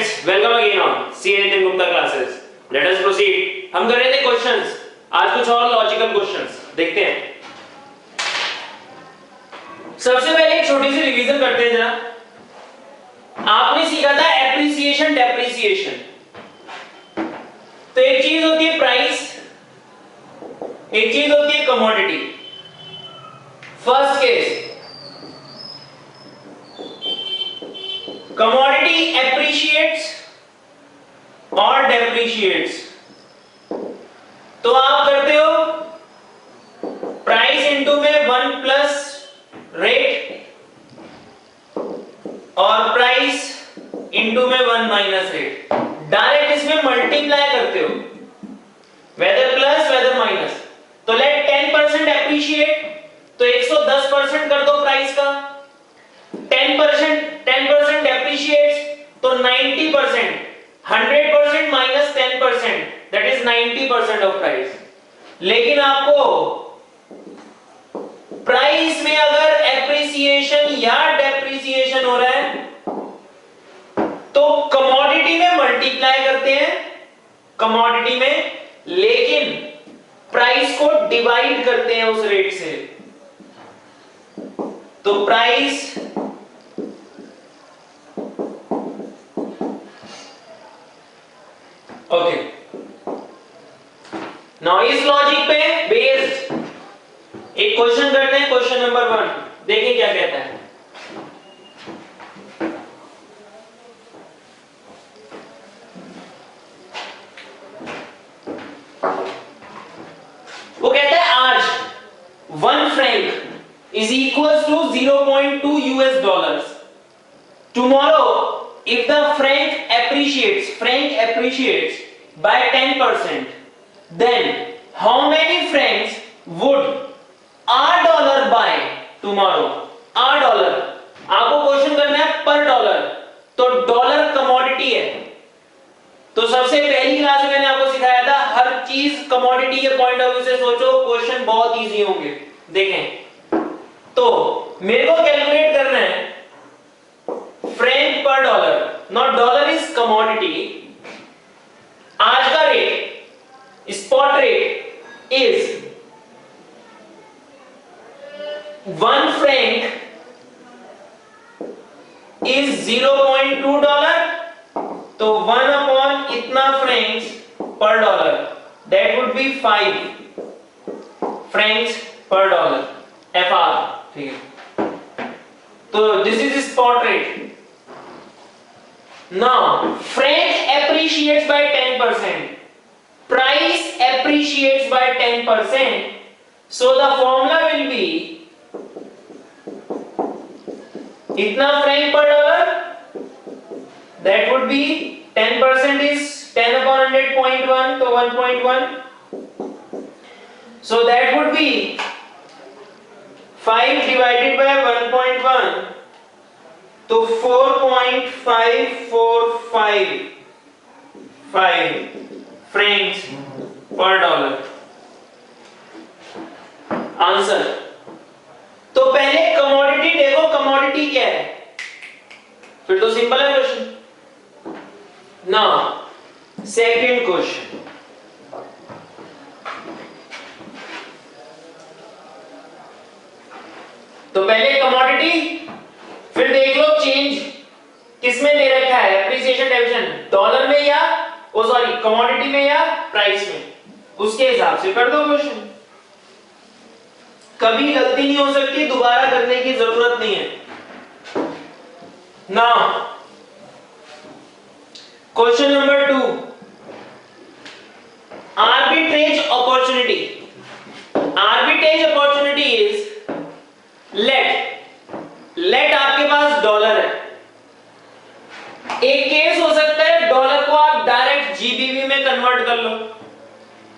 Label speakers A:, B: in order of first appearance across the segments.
A: friends, welcome again on C. Nitin Gupta classes. Let us proceed. हम कर रहे थे क्वेश्चंस, आज कुछ और लॉजिकल क्वेश्चंस देखते हैं। सबसे पहले एक छोटी सी रिवीजन करते हैं जरा। आपने सीखा था एप्रिसिएशन डेप्रिसिएशन। तो एक चीज होती है प्राइस, एक चीज होती है commodity. First case, commodity appreciates और depreciates, तो आप करते हो प्राइस इनटू में 1 प्लस रेट और प्राइस इनटू में 1 माइनस रेट। डायरेक्ट इसमें मल्टीप्लाई करते हो, वेदर प्लस वेदर माइनस। तो लेट 10% एप्रिशिएट, तो 110% कर दो प्राइस का। 10% depreciates, तो 90%, 100% minus 10%, that is 90% of price. लेकिन आपको प्राइस में अगर एप्रिसिएशन या डेप्रिसिएशन हो रहा है तो कमोडिटी में मल्टीप्लाई करते हैं, कमोडिटी में, लेकिन प्राइस को डिवाइड करते हैं उस रेट से। तो प्राइस ओके, नाउ इस लॉजिक पे बेस्ड एक क्वेश्चन करते हैं। क्वेश्चन नंबर 1 देखिए क्या कहता है। वो कहता है आज 1 franc is equal to 0.2 US dollars. Tomorrow if the franc appreciates by 10%, then how many francs would our dollar buy tomorrow? our dollar, आपको क्वेश्चन करना है पर डॉलर। तो डॉलर कमोडिटी है, तो सबसे पहली क्लास में मैंने आपको सिखाया था हर चीज कमोडिटी के पॉइंट ऑफ व्यू से सोचो, क्वेश्चन बहुत इजी होंगे। देखें, तो मेरे को कैलकुलेट करना है Frank per dollar. Not dollar is commodity. आज का rate, spot rate is 1 franc is 0.2 dollar, तो 1 अपॉन इतना फ्रैंक्स पर dollar, that would B 5 Franks पर डॉलर, FR। ठीक है, तो this is spot rate. Now, franc appreciates by 10%. Price appreciates by 10%. So the formula will be इतना franc per dollar. That would be 10% is 10 upon 100.1, तो 1.1. So that would be 5 divided by 1.1. तो 4.545 Franks पर dollar answer. तो पहले commodity देखो, commodity क्या है, फिर तो सिंपल है क्वेश्चन। नाउ सेकंड क्वेश्चन, तो पहले कमोडिटी, फिर देख लो चेंज किसमें दे रखा है, एप्रिसिएशन डेप्रिसिएशन, डॉलर में या सॉरी कमोडिटी में या प्राइस में, उसके हिसाब से कर दो क्वेश्चन। कभी गलती नहीं हो सकती, दोबारा करने की जरूरत नहीं है। Now question number 2, arbitrage opportunity. Arbitrage opportunity is let आपके पास डॉलर है। एक केस हो सकता है डॉलर को आप डायरेक्ट जीबीवी में कन्वर्ट कर लो,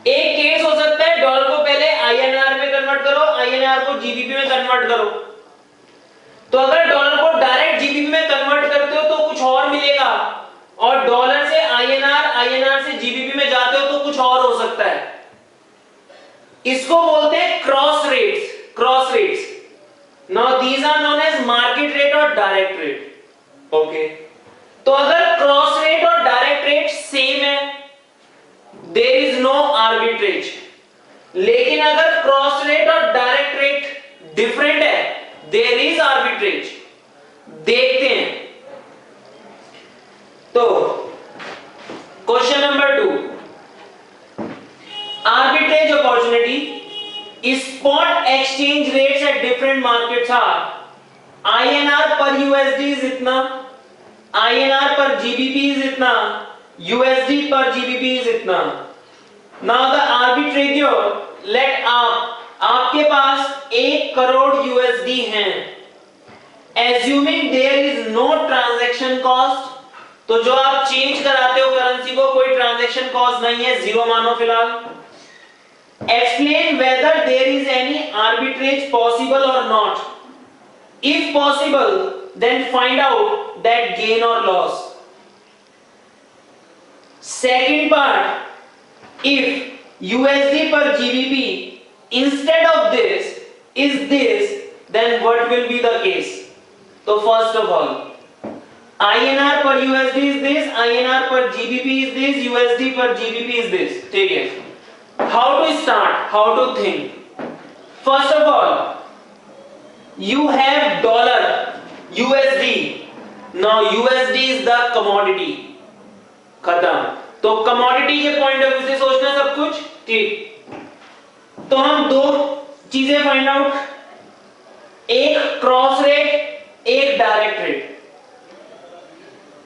A: एक केस हो सकता है डॉलर को पहले आईएनआर में कन्वर्ट करो, आईएनआर को जीबीपी में कन्वर्ट करो। तो अगर डॉलर को डायरेक्ट जीबीपी में कन्वर्ट करते हो तो कुछ और मिलेगा, और डॉलर से आईएनआर, आईएनआर से जीबीपी में जाते हो तो कुछ और हो सकता है। इसको बोलते हैं cross rates, cross rates. Now these are known as market rate or direct rate. Okay. तो अगर क्रॉस रेट और डायरेक्ट रेट सेम है, देयर इज नो आर्बिट्रेज। लेकिन अगर क्रॉस रेट और डायरेक्ट रेट डिफरेंट है, देयर इज आर्बिट्रेज। देखते हैं। तो question number 2, arbitrage opportunity, spot exchange rates at different markets are INR per USD is इतना, INR पर GBP इज इतना, USD per GBP is इतना। Now the arbitrator let आपके पास 1 crore USD हैं, assuming there is no transaction cost. तो जो आप change कराते हो करेंसी को, कोई ट्रांजैक्शन कॉस्ट नहीं है, जीरो मानो फिलहाल। Explain whether there is any arbitrage possible or not. If possible then find out that gain or loss. Second part, if USD per GBP instead of this is this, then what will be the case? तो first of all, INR per USD is this, INR per GBP is this, USD per GBP is this। ठीक है, how to start, how to think? First of all, you have dollar USD, now USD is the commodity, खत्म। तो commodity के point of view से सोचना सब कुछ ठीक। तो हम दो चीजें फाइंड आउट, एक क्रॉस रेट, एक डायरेक्ट रेट।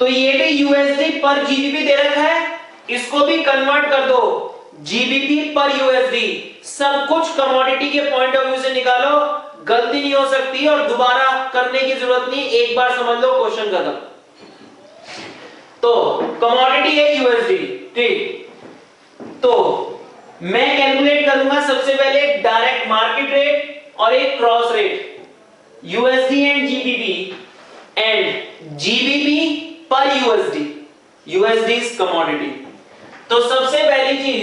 A: तो ये भी USD पर GBP दे रखा है, इसको भी कन्वर्ट कर दो GBP पर USD। सब कुछ कमोडिटी के पॉइंट ऑफ व्यू से निकालो, गलती नहीं हो सकती और दोबारा करने की जरूरत नहीं, एक बार समझ लो क्वेश्चन खत्म। तो कमोडिटी है USD, ठीक। तो मैं कैलकुलेट करूंगा सबसे पहले डायरेक्ट मार्केट रेट और एक cross rate, USD and GBP and GBP per USD। USD is commodity. तो सबसे पहली चीज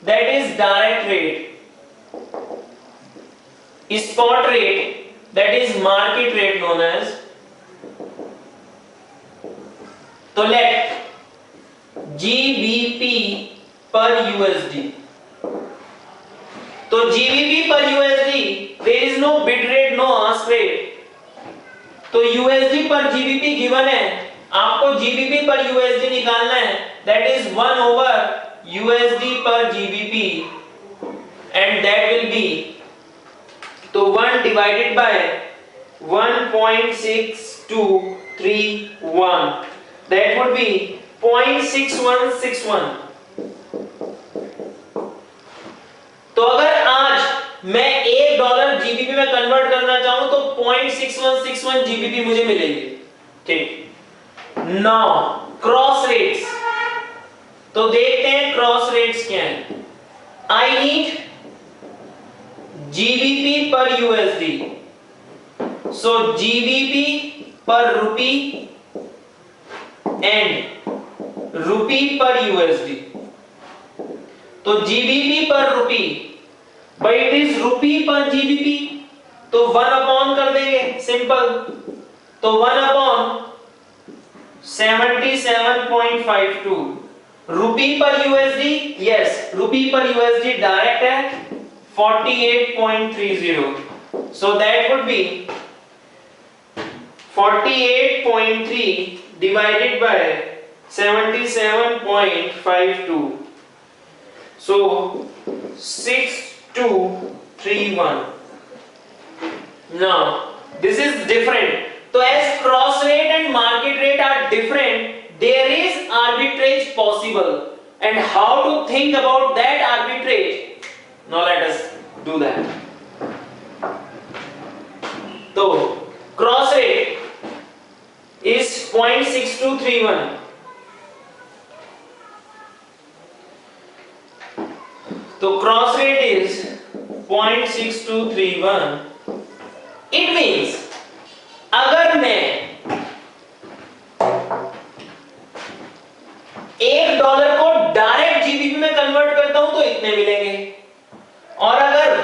A: that is direct rate, spot rate that is market rate known as. तो लेट GBP पर USD, तो GBP per USD there is no bid rate, no ask rate। तो USD per GBP given है, आपको GBP per USD निकालना है, that is 1 over USD per GBP and that will be, तो 1 divided by 1.6231, that would be 0.6161। तो अगर आज मैं $1 GBP में कन्वर्ट करना चाहूं तो 0.6161 GBP मुझे मिलेंगे, ठीक। नाउ क्रॉस रेट्स, तो देखते हैं क्रॉस रेट्स क्या है। I need GBP per USD, so GBP पर रुपी एंड रुपी पर USD। तो GBP पर रुपी, बट इट इज रुपी पर GBP, तो 1 अपॉन कर देंगे, सिंपल। तो 1 अपॉन 77.52 रुपी पर USD, यस रुपी पर USD डायरेक्ट है 48.30, so that would B 48.3 divided by 77.52, so 6231। now this is different, so as cross rate and market rate are different, there is arbitrage possible, and how to think about that arbitrage, now let us do that। तो cross rate is 0.6231, तो cross rate is 0.6231। It means अगर मैं $1 को direct GBP में convert करता हूं तो इतने मिलेंगे, और अगर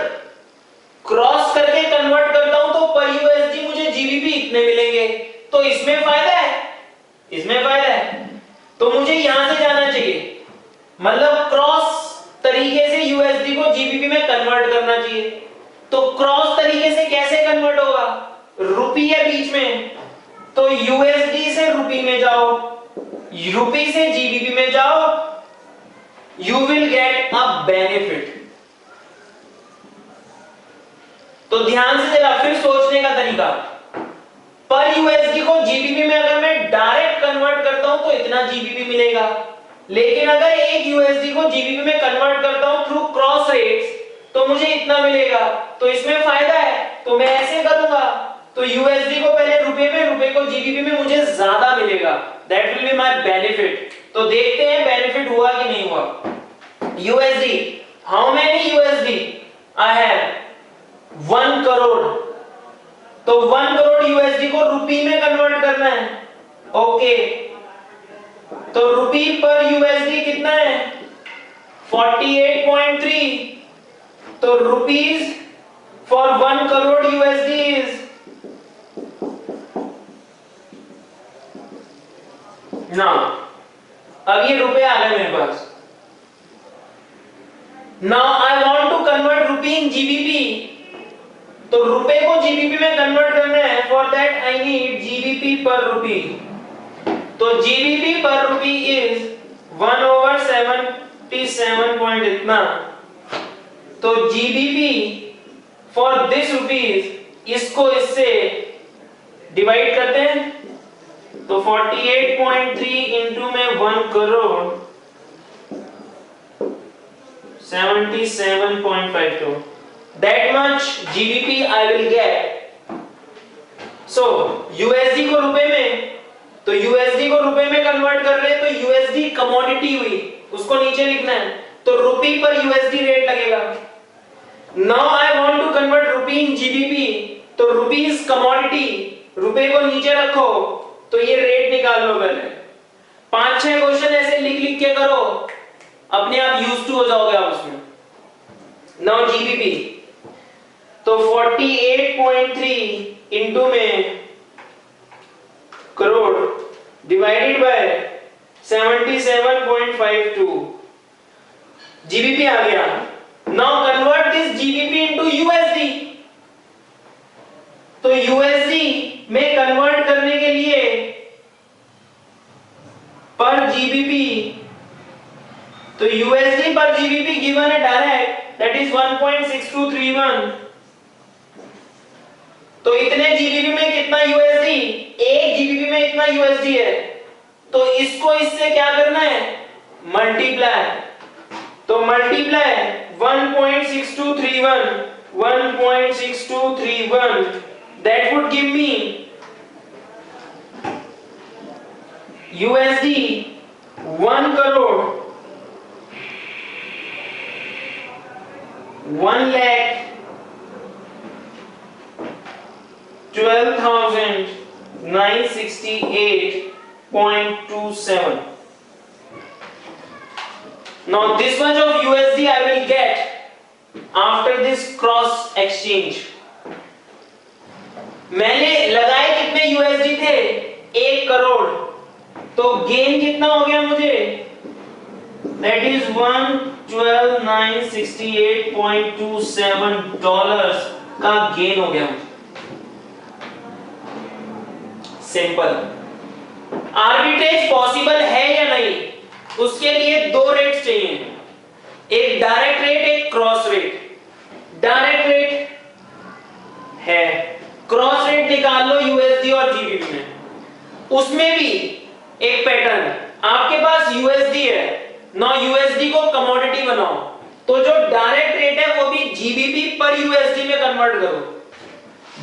A: क्रॉस करके कन्वर्ट करता हूं तो पर USD मुझे GBP इतने मिलेंगे। तो इसमें फायदा है, इसमें फायदा है। तो मुझे यहां से जाना चाहिए, मतलब क्रॉस तरीके से यूएसडी को जीबीपी में कन्वर्ट करना चाहिए। तो क्रॉस तरीके से कैसे कन्वर्ट होगा, रुपी है बीच में, तो यूएसडी से रुपी में जाओ, रुपी से जीबीपी में जाओ, you will get a benefit. तो ध्यान से जरा फिर सोचने का तरीका, पर यूएसडी को जीबीपी में अगर मैं डायरेक्ट कन्वर्ट करता हूं तो इतना जीबीपी मिलेगा, लेकिन अगर एक यूएसडी को जीबीपी में कन्वर्ट करता हूं थ्रू क्रॉस रेट्स तो मुझे इतना मिलेगा। तो इसमें फायदा है, तो मैं ऐसे करूंगा, तो यूएसडी को पहले रुपए में, रुपए को जीबीपी में मुझे ज्यादा मिलेगा, that will be my benefit. तो देखते हैं बेनिफिट हुआ कि नहीं हुआ। USD, how many USD I have 1 crore, तो 1 करोड़ यूएसडी को रुपी में कन्वर्ट करना है। ओके, तो रुपी पर यूएसडी कितना है 48.3, तो rupees for 1 crore USD is now, अब ये रुपए आ गए मेरे पास। Now I want to convert rupee in GBP, तो रुपए को जीबीपी में कन्वर्ट करना है, for that I need GBP per rupee. तो GBP per rupee is 1/77 point इतना, तो जीबीपी फॉर दिस रुपीज, इसको इससे डिवाइड करते हैं, तो 48.3 इंटू में 1 crore 77.52, that much GBP I will get. So USD को रुपए में, तो USD को रुपए में कन्वर्ट कर रहे हैं, तो USD कमोडिटी हुई, उसको नीचे लिखना है, तो रुपी पर USD रेट लगेगा। Now I want to convert rupee in GBP, तो रुपीस कमोडिटी, रुपए को नीचे रखो, तो ये रेट निकाल लो पहले। 5-6 क्वेश्चन ऐसे लिख लिख के करो, अपने आप यूज्ड टू हो जाओगे आप उसमें। नाउ जीबीपी, तो 48.3 इंटू में करोड़ डिवाइडेड बाय 77.52, जीबीपी आ गया। Now convert this GBP into USD, तो यूएसडी में कन्वर्ट करने के लिए पर जीबीपी, तो यूएसडी पर जीबीपी गिवन है डायरेक्ट, दैट इज 1.6231, तो इतने जीबीपी में कितना यूएसडी, एक जीबीपी में इतना यूएसडी है, तो इसको इससे क्या करना है, मल्टीप्लाई, तो multiply 1.6231 that would give me USD 1 crore 1,12,968.27. Now this much of USD I will get after this cross exchange. मैंने लगाए कितने यूएसडी थे 1 करोड़, तो गेन कितना हो गया मुझे, दैट इज 112,968.27 डॉलर्स का गेन हो गया मुझे। सिंपल। आर्बिट्रेज पॉसिबल है या नहीं, उसके लिए 2 रेट्स चाहिए, एक डायरेक्ट रेट, एक क्रॉस रेट। डायरेक्ट रेट है, क्रॉस रेट निकाल लो यूएसडी और जीबीपी में। उसमें भी एक पैटर्न, आपके पास यूएसडी है ना, यूएसडी को कमोडिटी बनाओ, तो जो डायरेक्ट रेट है वो भी जीबीपी पर यूएसडी में कन्वर्ट करो,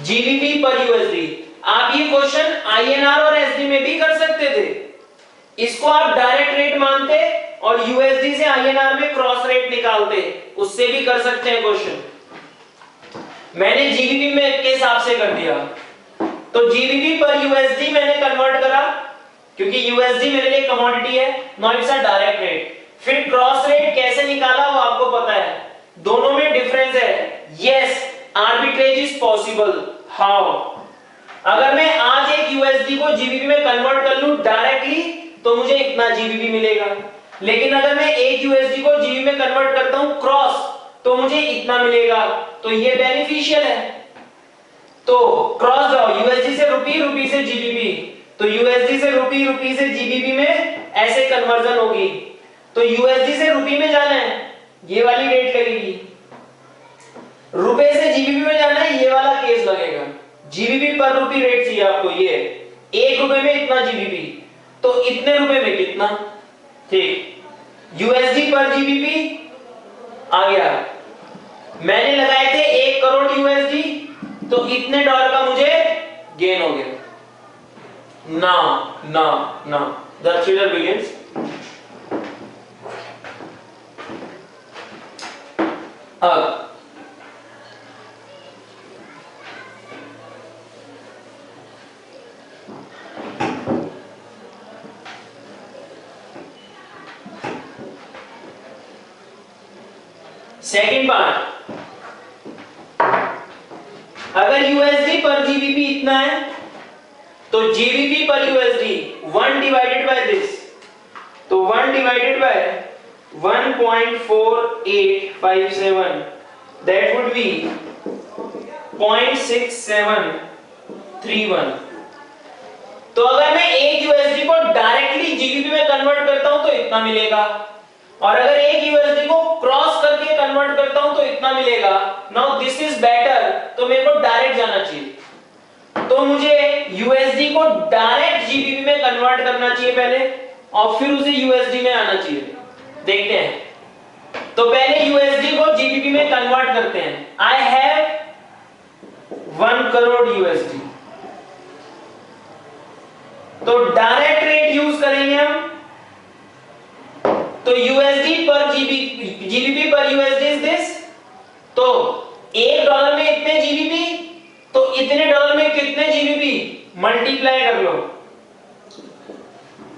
A: जीबीपी पर यूएसडी। आप ये क्वेश्चन आईएनआर और एसडी में भी कर सकते थे, इसको आप डायरेक्ट रेट मानते और यूएसडी से आईएनआर में क्रॉस रेट निकालते, उससे भी कर सकते हैं क्वेश्चन। मैंने जीबीपी में के हिसाब से कर दिया, तो जीबीपी पर यूएसडी मैंने कन्वर्ट करा, क्योंकि यूएसडी मेरे लिए कमोडिटी है, not it's a direct rate. फिर क्रॉस रेट कैसे निकाला वो आपको पता है, दोनों में डिफरेंस है। Yes, arbitrage is possible. How? अगर मैं आज एक यूएसडी को जीबीपी में कन्वर्ट कर लूं डायरेक्ट तो मुझे इतना जीबीपी मिलेगा। लेकिन अगर मैं एक यूएसडी को जीबी में कन्वर्ट करता हूं क्रॉस, तो मुझे इतना मिलेगा। तो ये बेनिफिशियल है। तो क्रॉस जाओ, यूएसडी से रुपी, रुपी से जीबीपी, तो यूएसडी से रुपी, रुपी से जीबीपी में ऐसे कन्वर्जन होगी। तो यूएसडी से रुपी में जाना है, ये वाली रेट लगेगी। रुपए से जीबीपी में जाना है, ये वाला केस लगेगा। जीबीपी पर रुपी रेट चाहिए आपको, ये 1 रुपए में इतना जीबीपी, तो इतने रुपए में कितना, ठीक। यूएसडी पर जीबीपी आ गया। मैंने लगाए थे 1 करोड़ यूएसडी, तो इतने डॉलर का मुझे गेन हो गया। now the thriller begins। अब सेकेंड पार्ट, अगर यूएसडी पर जीबीपी इतना है, तो जीबीपी पर यूएसडी 1 डिवाइडेड बाय दिस, तो 1 divided by 1.4857, that would B 0.6731। तो अगर मैं एक यूएसडी को डायरेक्टली जीबीपी में कन्वर्ट करता हूं तो इतना मिलेगा, और अगर एक यूएसडी को क्रॉस करके कन्वर्ट करता हूं तो इतना मिलेगा। नाउ दिस इज बेटर, तो मेरे को डायरेक्ट जाना चाहिए। तो मुझे यूएसडी को डायरेक्ट जीबीपी में कन्वर्ट करना चाहिए पहले, और फिर उसे यूएसडी में आना चाहिए। देखते हैं, तो पहले यूएसडी को जीबीपी में कन्वर्ट करते हैं। आई हैव 1 करोड़ यूएसडी, तो डायरेक्ट रेट यूज करेंगे हम। तो यूएसडी पर जीबीपी पर यूएसडी इज दिस, तो $1 में इतने जीबीपी, तो इतने डॉलर में कितने जीबीपी, मल्टीप्लाई कर लो।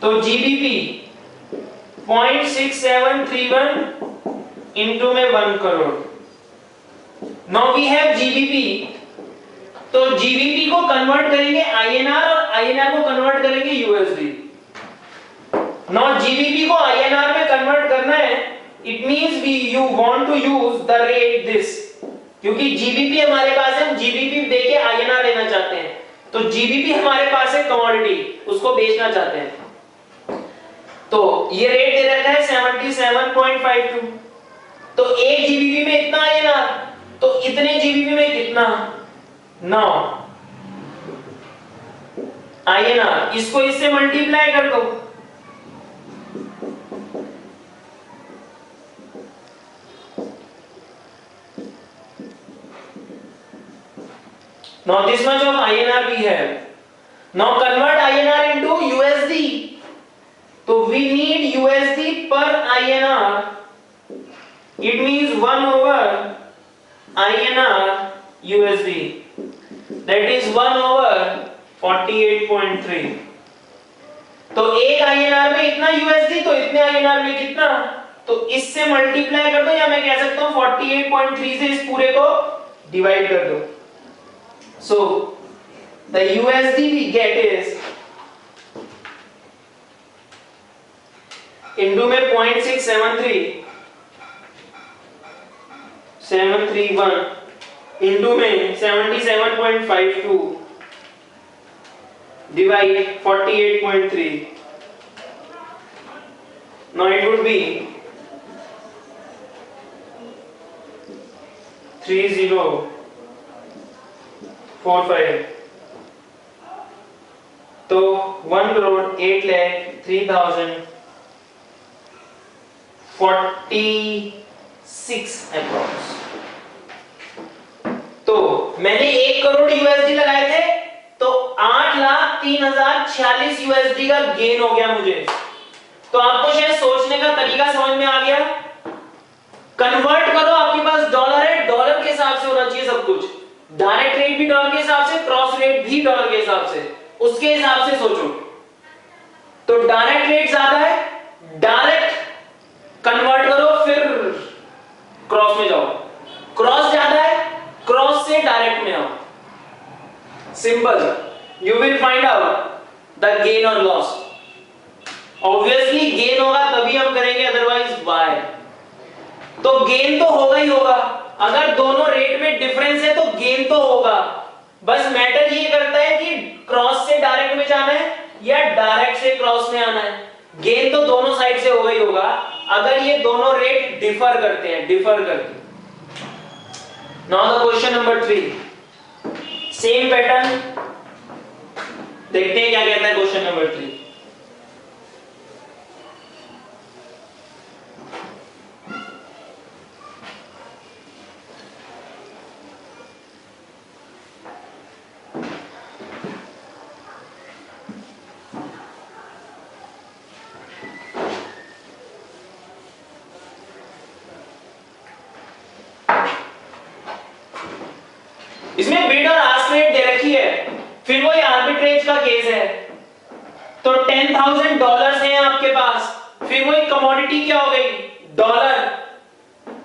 A: तो जीबीपी 0.6731 इंटू में 1 crore. Now we have GBP, तो जीबीपी को कन्वर्ट करेंगे आईएनआर, और आईएनआर को कन्वर्ट करेंगे यूएसडी। नाउ जीबीपी को आईएनआर में कन्वर्ट करना है, it means you want to use the rate this, क्योंकि जीबीपी हमारे पास है, हम जीबीपी देके आईएनआर लेना चाहते हैं। तो जीबीपी हमारे पास है कमोडिटी, उसको बेचना चाहते हैं। तो ये रेट दे रखा है 77.52, तो 1 जीबीपी में इतना आईएनआर, तो इतने जीबीपी में कितना, 9 आईएनआर। इसको इससे मल्टीप्लाई कर दो, now this much of INR we have. Now convert INR into USD, so we need USD per INR, it means 1 over INR USD, that is 1 over 48.3। तो एक INR में इतना USD, तो इतने INR में कितना, तो इससे मल्टीप्लाई कर दो, या मैं कह सकता हूं 48.3 से इस पूरे को डिवाइड कर दो। So the USD we get is into में 0.6731 into में 77.52 divide 48.3, now it would be 3045। तो 1,08,03,046 अप्रॉक्स। तो मैंने 1 करोड़ यूएसडी लगाए थे, तो 8,03,046 यूएसडी का गेन हो गया मुझे। तो आपको शायद सोचने का तरीका समझ में आ गया। कन्वर्ट करो, आपके पास डॉलर है, डॉलर के हिसाब से होना चाहिए सब कुछ। डायरेक्ट रेट भी डॉलर के हिसाब से, क्रॉस रेट भी डॉलर के हिसाब से, उसके हिसाब से सोचो। तो डायरेक्ट रेट ज्यादा है, डायरेक्ट कन्वर्ट करो, फिर क्रॉस में जाओ। क्रॉस ज्यादा है, क्रॉस से डायरेक्ट में आओ। Simple, you will find out the gain or loss. Obviously gain होगा तभी हम करेंगे, अदरवाइज बाय। तो गेन तो होगा ही होगा, अगर दोनों रेट में डिफरेंस है तो गेन तो होगा। बस मैटर ये करता है कि क्रॉस से डायरेक्ट में जाना है या डायरेक्ट से क्रॉस में आना है। गेन तो दोनों साइड से होगा ही होगा, अगर ये दोनों रेट डिफर करते हैं, डिफर करते हैं। Now the question number 3, same pattern, देखते हैं क्या कहता है क्वेश्चन नंबर 3। इसमें बिड और आस्क रेट दे रखी है, फिर वही आर्बिट्रेज का केस है। तो $10,000 है आपके पास, फिर वही कमोडिटी क्या हो गई, डॉलर।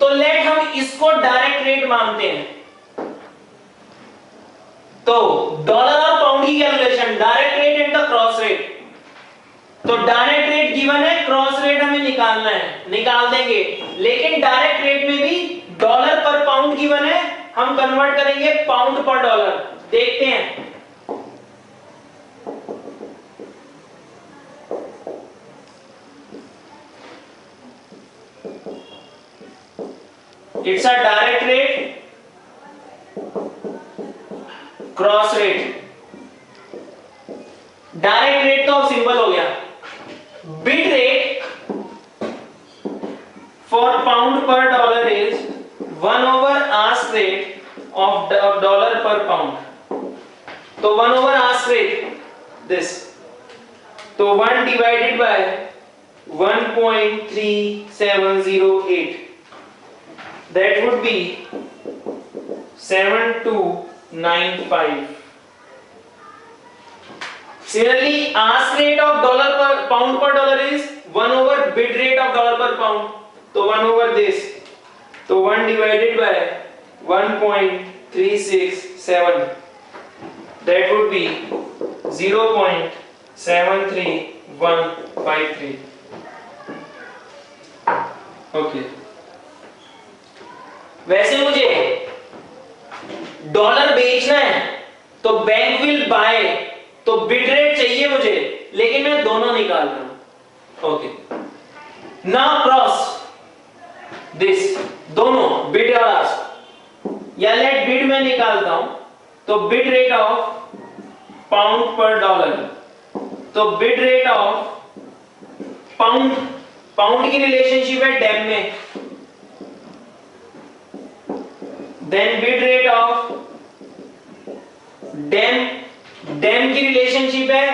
A: तो लेट हम इसको डायरेक्ट रेट मानते हैं। तो डॉलर और पाउंड की calculation, direct rate and the cross rate. तो डायरेक्ट रेट गिवन है, क्रॉस रेट हमें निकालना है, निकाल देंगे। लेकिन डायरेक्ट रेट में भी डॉलर पर पाउंड गिवन है, हम कन्वर्ट करेंगे पाउंड पर डॉलर। देखते हैं, it's a direct rate, cross rate. Direct rate तो सिंपल हो गया, bid rate for pound per dollar is 1 over ask rate of dollar per pound। तो 1 over ask rate this, तो 1 divided by 1.3708, that would be 7295। Similarly, ask rate of dollar per pound per dollar is 1 over bid rate of dollar per pound, तो 1 over this, तो 1 divided by 1.367, that would be 0.73153। Okay, वैसे मुझे dollar बेचना है तो bank will buy, तो bid rate चाहिए मुझे, लेकिन मैं दोनों निकाल रहा हूं। ओके, नाउ क्रॉस दिस, दोनों बिड और आस्क, या लेट बिड में निकालता हूं। तो bid rate of pound per dollar, तो bid rate of pound, pound की रिलेशनशिप है डेम में, then bid rate of DEM, DEM की रिलेशनशिप है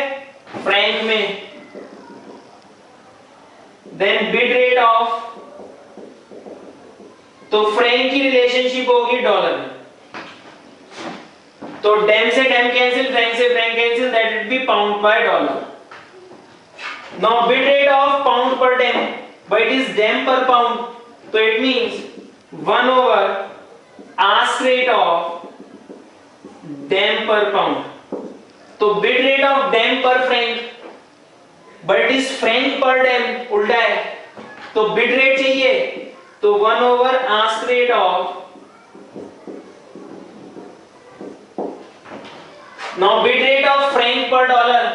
A: फ्रैंक में, देन बिड रेट ऑफ, तो फ्रैंक की रिलेशनशिप होगी डॉलर में। तो डेम से डेम कैंसिल, फ्रैंक से franc cancel, that will be pound by dollar. Now bid rate of pound per DEM, but it is DEM per pound, तो it means 1 over ask rate of DEM per pound. तो bid rate of DEM per franc, but it is franc per DEM, उल्टा है। तो bid rate चाहिए, तो 1 over ask rate of, now bid rate of franc per dollar,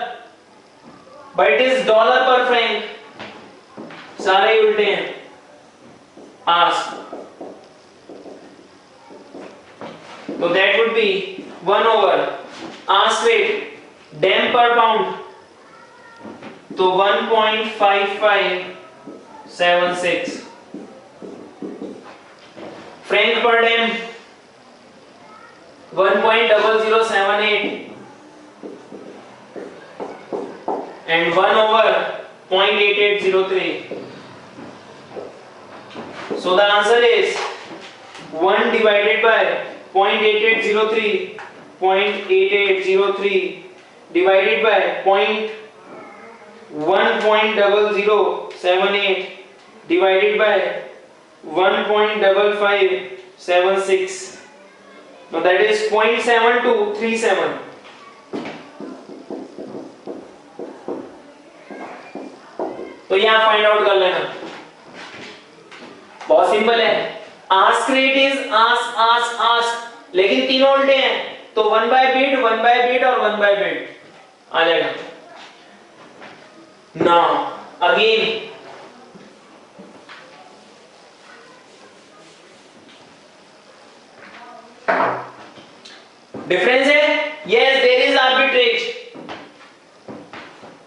A: but it is dollar per franc, सारे उल्टे हैं, ask. तो that would be 1 over ask rate DEM per pound, तो 1.5576, franc per DEM 1.0078, and 1 over 0.8803. So the answer is 1 divided by 0.8803, 0.8803 divided by 1.0078 divided by 1.5576. Now that is 0.7237. तो ये आप find out कर लेना, बहुत सिंपल है। Ask rate is ask ask ask, लेकिन तीनों उल्टे हैं, तो 1 बाय बिड, 1 बाय बिड और 1 बाय बिड आ जाएगा। नाउ अगेन डिफरेंस है, यस देयर इज आर्बिट्रेज।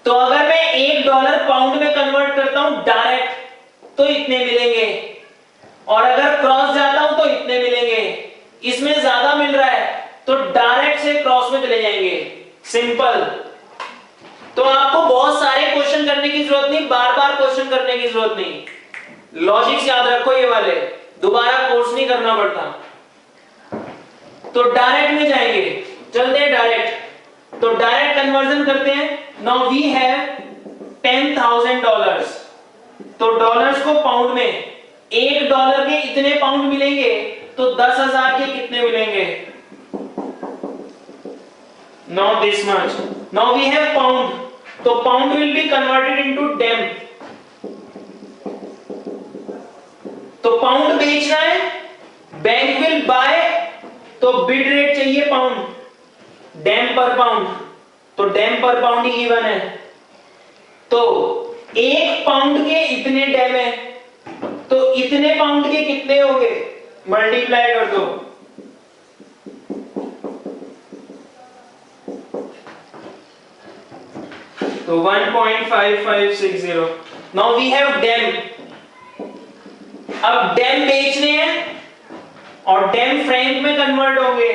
A: तो अगर मैं $1 पाउंड में कन्वर्ट करता हूं डायरेक्ट तो इतने मिलेंगे, और अगर क्रॉस जाता हूं तो इतने मिलेंगे। इसमें ज्यादा मिल रहा है तो डायरेक्ट से क्रॉस में चले जाएंगे, सिंपल। तो आपको बहुत सारे क्वेश्चन करने की जरूरत नहीं, बार बार क्वेश्चन करने की जरूरत नहीं, लॉजिक्स याद रखो ये वाले, दोबारा कोर्स नहीं करना पड़ता। तो डायरेक्ट में जाएंगे, चलते हैं डायरेक्ट। तो डायरेक्ट कन्वर्जन करते हैं। नाउ वी हैव $10,000, तो डॉलर्स को पाउंड में, $1 के इतने पाउंड मिलेंगे, तो 10,000 के कितने मिलेंगे? Not this much. Now we have pound, तो pound will be converted into dem। तो पाउंड बेचना है, बैंक विल बाय, तो बिड रेट चाहिए पाउंड, डेम पर पाउंड, तो डेम पर पाउंड ही गिवन है। तो 1 पाउंड के इतने डेम है, तो इतने पाउंड के कितने होंगे, मल्टीप्लाई कर दो। तो 1.5560। Now we have DEM. अब डेम बेचने हैं और डेम फ्रैंक में कन्वर्ट होंगे,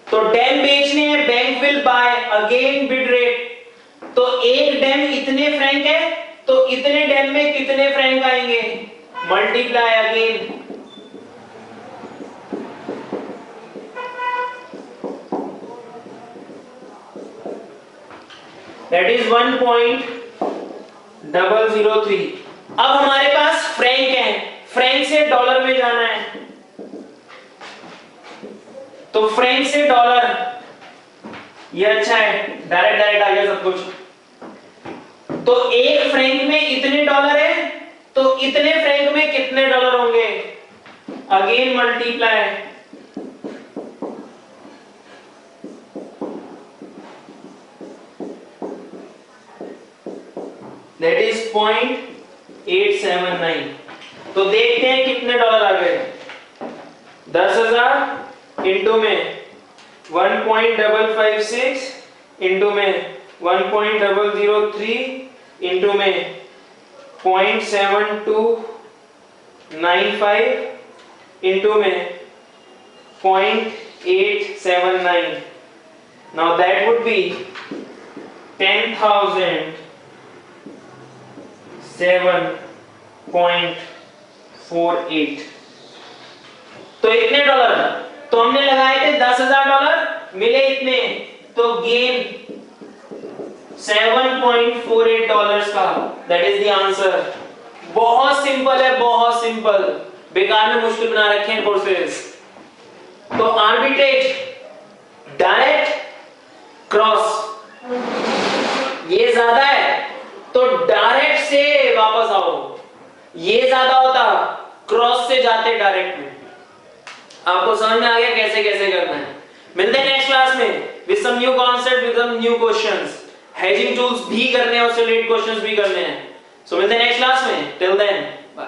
A: तो डेम बेचने हैं, bank will bye, again bid rate, तो एक डेम इतने फ्रैंक है, तो इतने डेम में कितने फ्रैंक आएंगे, मल्टीप्लाई अगेन। That is 1.003। अब हमारे पास फ्रैंक है, फ्रैंक से डॉलर में जाना है, तो फ्रैंक से डॉलर, ये अच्छा है, डायरेक्ट डायरेक्ट आ गया सब कुछ। तो एक फ्रैंक में इतने डॉलर है, तो इतने फ्रैंक में कितने डॉलर होंगे, अगेन मल्टीप्लाई। That is 0.879। तो देखते हैं कितने डॉलर आ गए। 10,000 इंटू में 1.556 इंटू में 1.003 इंटू में 0.7295 इंटू में 0.879। Now that would B 10,007.48। तो इतने डॉलर, तो हमने लगाए थे $10,000, मिले इतने, तो गेन $7.48 का, दैट इज द आंसर। बहुत सिंपल है, बहुत सिंपल, बेकार में मुश्किल बना रखे हैं कोर्सेज। तो आर्बिट्रेज, डायरेक्ट, क्रॉस, ये ज्यादा है तो डायरेक्ट से वापस आओ, ये ज्यादा होता क्रॉस से जाते डायरेक्ट में। आपको समझ में आ गया कैसे कैसे करना है। मिलते हैं नेक्स्ट क्लास में with some new concept, with some new questions. Hedging tools भी करने हैं और रिलेटेड क्वेश्चंस भी करने हैं। सो मिलते हैं नेक्स्ट क्लास में, टिल देन बाय।